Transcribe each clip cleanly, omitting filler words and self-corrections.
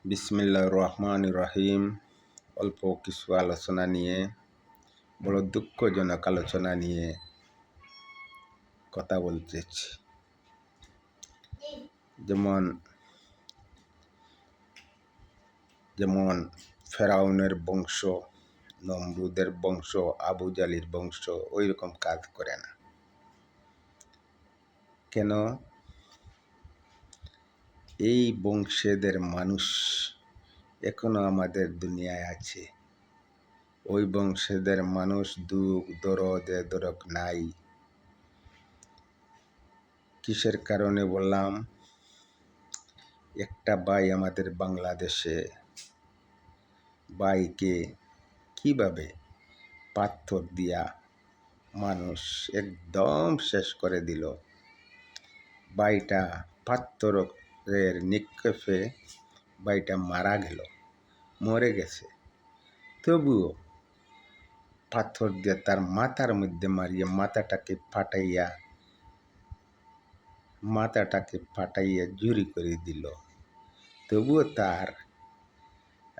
বিসমিল্লাহির রহমানির রহিম। অল্প কিছু আলোচনা নিয়ে, বড় দুঃখজনক আলোচনা নিয়ে কথা বলতেছি। যেমন ফেরাউনের বংশ, নমরুদের বংশ, আবু জালির বংশ ওই রকম কাজ করে না কেন? এই বংশেদের মানুষ এখনো আমাদের দুনিয়ায় আছে। ওই বংশেদের মানুষ দুঃখ দরদ নাই। কিসের কারণে বললাম? একটা ভাই আমাদের বাংলাদেশে ভাইকে কিভাবে পাথর দিয়া মানুষ একদম শেষ করে দিল। ভাইটা পাথরের নিক্ষেপে ভাইটা মারা গেল, মরে গেছে। তবুও পাথর দিয়ে তার মাথার মধ্যে মারিয়ে মাথাটাকে ফাটাইয়া জুরি করে দিল। তবুও তার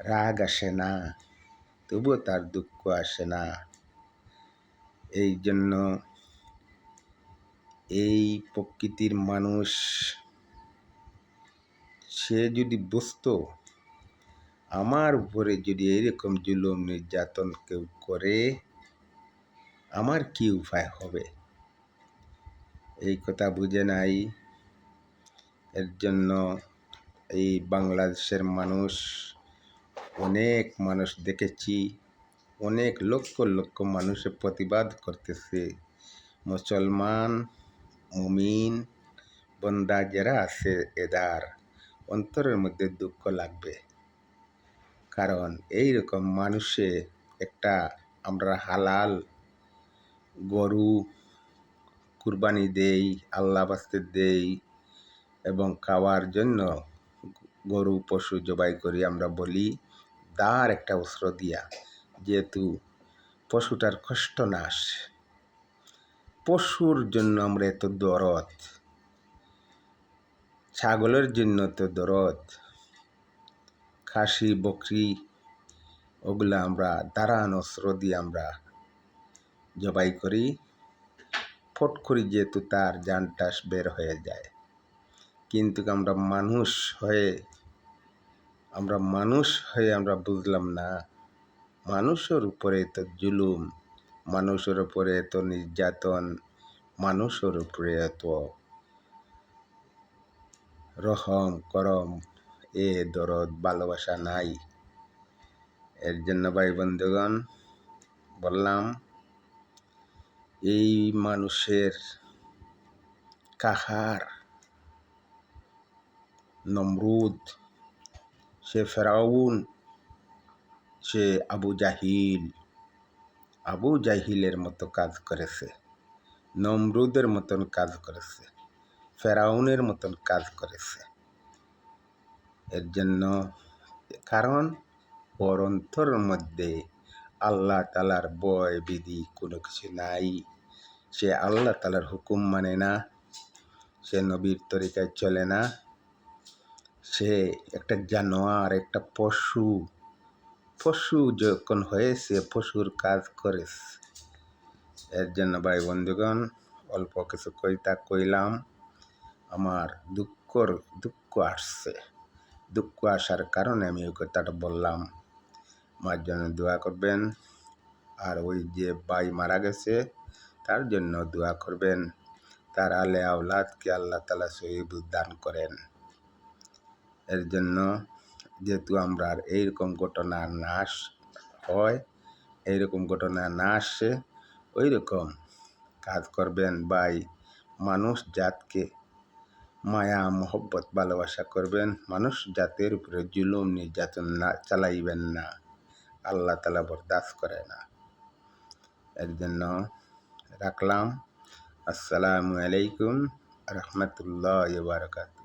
রাগ আসে না, তবুও তার দুঃখ আসে না। এই জন্য এই প্রকৃতির মানুষ সে যদি বুঝতো আমার উপরে যদি এরকম জুলুম নির্যাতন কেউ করে আমার কি উপায় হবে, এই কথা বুঝে নাই। এর জন্য এই বাংলাদেশের অনেক মানুষ দেখেছি, অনেক লক্ষ লক্ষ মানুষের প্রতিবাদ করতেছে। মুসলমান মুমিন বন্দা যারা আছে এদের অন্তরের মধ্যে দুঃখ লাগবে। কারণ এইরকম মানুষে একটা আমরা হালাল গরু কুরবানি দেই, আল্লাহ বাস্তে দেই এবং খাওয়ার জন্য গরু পশু জবাই করি। আমরা বলি দার একটা অস্ত্র দিয়া, যেহেতু পশুটার কষ্ট না আসে। পশুর জন্য আমরা এত দরদ, ছাগলের জন্য তো দরদ, খাসি বকরি ওগুলা আমরা দাঁড়ান অস্ত্র দিয়ে আমরা জবাই করি। ফট করি যেহেতু তার জানটা বের হয়ে যায়। কিন্তু আমরা মানুষ হয়ে আমরা বুঝলাম না মানুষের উপরে এত জুলুম, মানুষের উপরে এত নির্যাতন, মানুষের উপরে এত রহম করম দরদ ভালোবাসা নাই। এর জন্য ভাই বন্ধুগণ বললাম, এই মানুষের কাহার নমরুদ, সে ফেরাউন, সে আবু জাহিলের মতো কাজ করেছে, নমরুদের মতন কাজ করেছে, ফেরাউনের মতন কাজ করেছে। এর জন্য কারণ ওর অন্তরের মধ্যে আল্লাহ তাআলার ভয় বিধি কোনো কিছু নাই। সে আল্লাহ তাআলার হুকুম মানে না, সে নবীর তরিকায় চলে না, সে একটা জানোয়ার, একটা পশু যখন হয়েছে পশুর কাজ করেছে। এর জন্য ভাই বন্ধুগণ অল্প কিছু কইলাম। আমার দুঃখ আসছে, দুঃখ আসার কারণে আমি ওই কথাটা বললাম। আমার জন্য দোয়া করবেন, আর ওই যে ভাই মারা গেছে তার জন্য দোয়া করবেন। তার আলে আওলাদকে আল্লাহ তাআলা সহিহ দান করেন। এর জন্য যেহেতু আমরা এইরকম ঘটনা না হয়, এইরকম ঘটনা না আসে, ওই রকম কাজ করবেন ভাই। মানুষ জাতকে মায়া মোহব্বত ভালোবাসা করবেন, মানুষ জাতের উপরে জুলুম নির্যাতন না চালাইবেন না, আল্লাহ তাআলা বরদাস্ত করে না। এর জন্য রাখলাম। আসসালামু আলাইকুম রহমতুল্লাহি ওয়া বারাকাতুহু।